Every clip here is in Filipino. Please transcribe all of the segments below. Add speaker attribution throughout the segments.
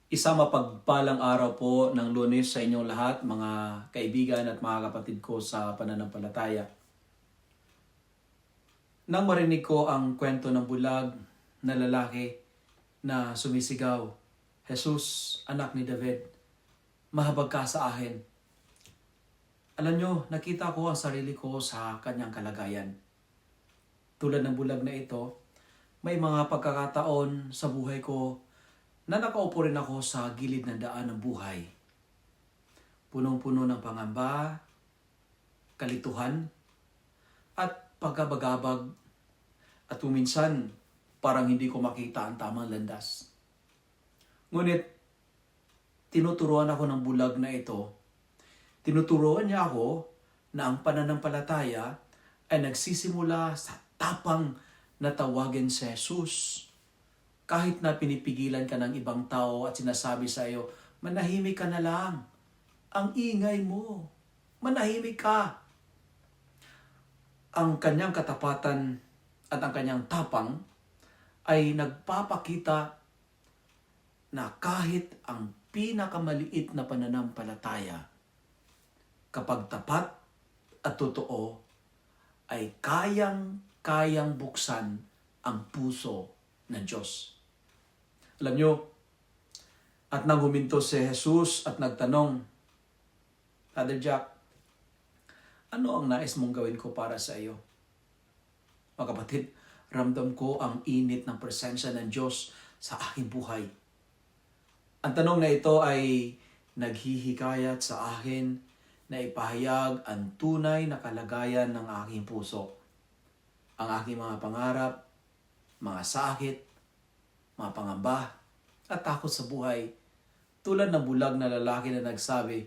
Speaker 1: Isang mapagpalang araw po ng Lunes sa inyong lahat, mga kaibigan at mga kapatid ko sa pananampalataya. Nang marinig ko ang kwento ng bulag na lalaki na sumisigaw, "Jesus, anak ni David, mahabag ka sa akin." Alam nyo, nakita ko ang sarili ko sa kanyang kalagayan. Tulad ng bulag na ito, may mga pagkakataon sa buhay ko na nakaupo rin ako sa gilid ng daan ng buhay. Punong-puno ng pangamba, kalituhan, at pagkabagabag, at minsan parang hindi ko makita ang tamang landas. Ngunit tinuturuan ako ng bulag na ito. Tinuturuan niya ako na ang pananampalataya ay nagsisimula sa tapang na tawagin si Jesus. Kahit na pinipigilan ka ng ibang tao at sinasabi sa iyo, "Manahimik ka na lang. Ang ingay mo. Manahimik ka." Ang kanyang katapatan at ang kanyang tapang ay nagpapakita na kahit ang pinakamaliit na pananampalataya, kapag tapat at totoo, ay kayang buksan ang puso ng Diyos. Alam nyo, at nang huminto si Jesus at nagtanong, "Father Jack, ano ang nais mong gawin ko para sa iyo?" Mga kapatid, ramdam ko ang init ng presensya ng Diyos sa aking buhay. Ang tanong na ito ay naghihikayat sa akin na ipahayag ang tunay na kalagayan ng aking puso. Ang aking mga pangarap, mga sakit, mga pangamba, at takot sa buhay. Tulad ng bulag na lalaki na nagsabi,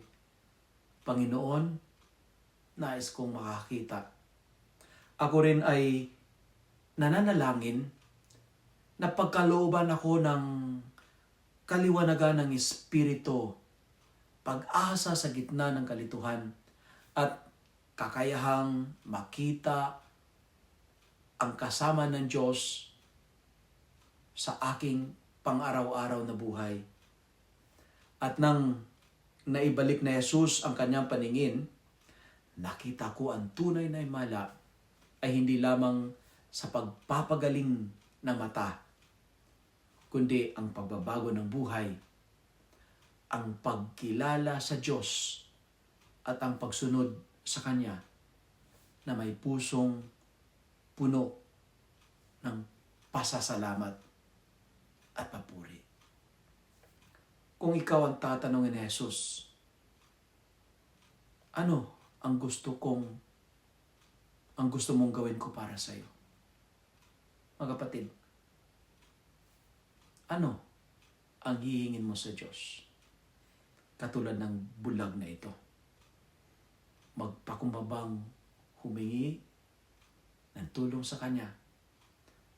Speaker 1: "Panginoon, nais kong makakita." Ako rin ay nananalangin na pagkalooban ako ng kaliwanagan ng Espiritu, pag-asa sa gitna ng kalituhan, at kakayahang makita ang kasama ng Diyos sa aking pang-araw-araw na buhay. At nang naibalik na Jesus ang kanyang paningin, nakita ko ang tunay na himala ay hindi lamang sa pagpapagaling ng mata, kundi ang pagbabago ng buhay, ang pagkilala sa Diyos, at ang pagsunod sa Kanya na may pusong puno ng pasasalamat at papuri. Kung ikaw ang tatanungin ni Jesus, ano ang gusto mong gawin ko para sa iyo? Mga kapatid, ano ang hihingin mo sa Diyos? Katulad ng bulag na ito, magpakumbabang humingi ng tulong sa Kanya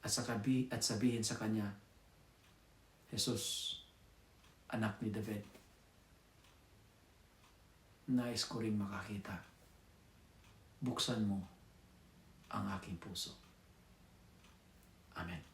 Speaker 1: at sabihin sa Kanya, "Jesus, anak ni David, nais ko ring makakita. Buksan mo ang aking puso." Amen.